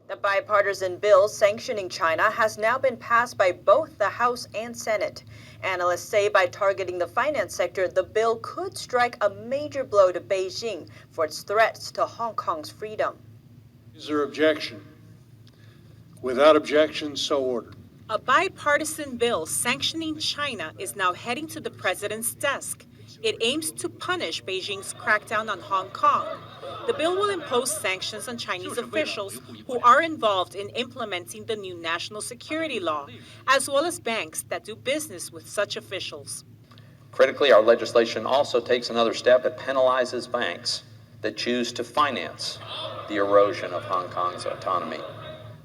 The bipartisan bill sanctioning China has now been passed by both the House and Senate. Analysts say by targeting the finance sector, the bill could strike a major blow to Beijing for its threats to Hong Kong's freedom. Is there objection? Without objection, so ordered. A bipartisan bill sanctioning China is now heading to the president's desk. It aims to punish Beijing's crackdown on Hong Kong. The bill will impose sanctions on Chinese officials who are involved in implementing the new national security law, as well as banks that do business with such officials. Critically, our legislation also takes another step. It penalizes banks that choose to finance the erosion of Hong Kong's autonomy.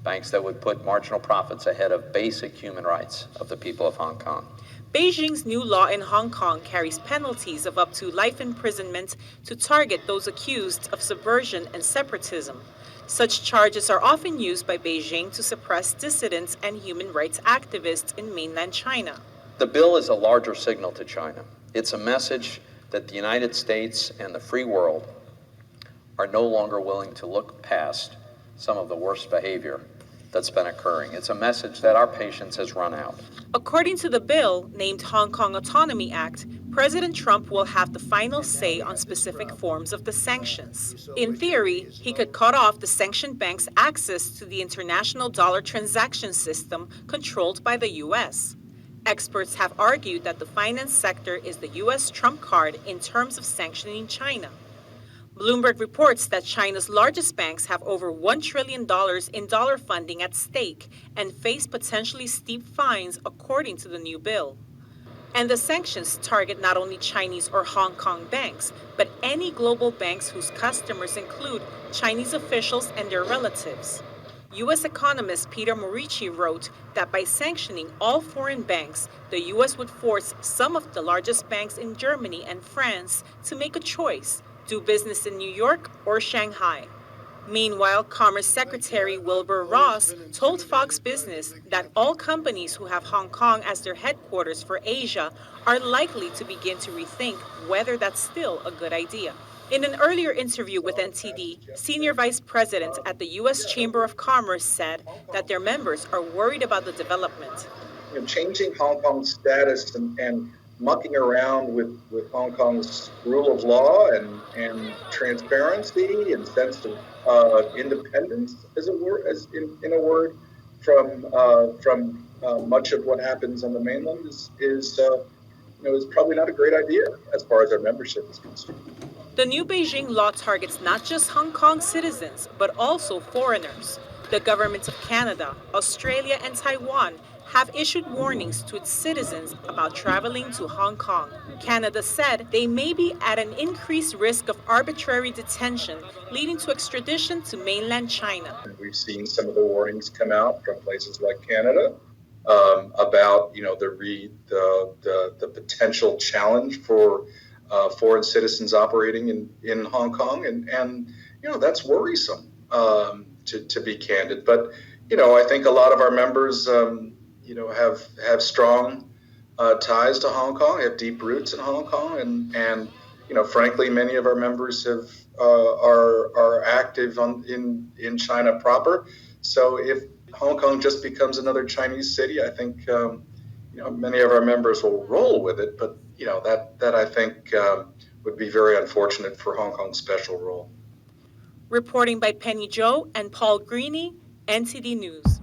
Banks that would put marginal profits ahead of basic human rights of the people of Hong Kong. Beijing's new law in Hong Kong carries penalties of up to life imprisonment to target those accused of subversion and separatism. Such charges are often used by Beijing to suppress dissidents and human rights activists in mainland China. The bill is a larger signal to China. It's a message that the United States and the free world are no longer willing to look past some of the worst behavior that's been occurring. It's a message that our patience has run out. According to the bill, named Hong Kong Autonomy Act, President Trump will have the final say on specific forms of the sanctions. In theory, he could cut off the sanctioned banks' access to the international dollar transaction system controlled by the U.S. Experts have argued that the finance sector is the U.S. trump card in terms of sanctioning China. Bloomberg reports that China's largest banks have over $1 trillion in dollar funding at stake and face potentially steep fines according to the new bill. And the sanctions target not only Chinese or Hong Kong banks, but any global banks whose customers include Chinese officials and their relatives. U.S. economist Peter Morici wrote that by sanctioning all foreign banks, the U.S. would force some of the largest banks in Germany and France to make a choice: do business in New York or Shanghai. Meanwhile, Commerce Secretary Wilbur Ross told Fox Business that all companies who have Hong Kong as their headquarters for Asia are likely to begin to rethink whether that's still a good idea. In an earlier interview with NTD, Senior Vice President at the U.S. Chamber of Commerce said that their members are worried about the development. Changing Hong Kong's status and mucking around with Hong Kong's rule of law and transparency and sense of independence, as a word, in a word, from much of what happens on the mainland is probably not a great idea as far as our membership is concerned. The new Beijing law targets not just Hong Kong citizens, but also foreigners. The governments of Canada, Australia, and Taiwan have issued warnings to its citizens about traveling to Hong Kong. Canada said they may be at an increased risk of arbitrary detention, leading to extradition to mainland China. We've seen some of the warnings come out from places like Canada about the potential challenge for foreign citizens operating in Hong Kong, and that's worrisome, to be candid. But I think a lot of our members have strong ties to Hong Kong, have deep roots in Hong Kong, and frankly, many of our members are active in China proper. So if Hong Kong just becomes another Chinese city, I think many of our members will roll with it. But that I think would be very unfortunate for Hong Kong's special role. Reporting by Penny Zhou and Paul Greeny, NTD News.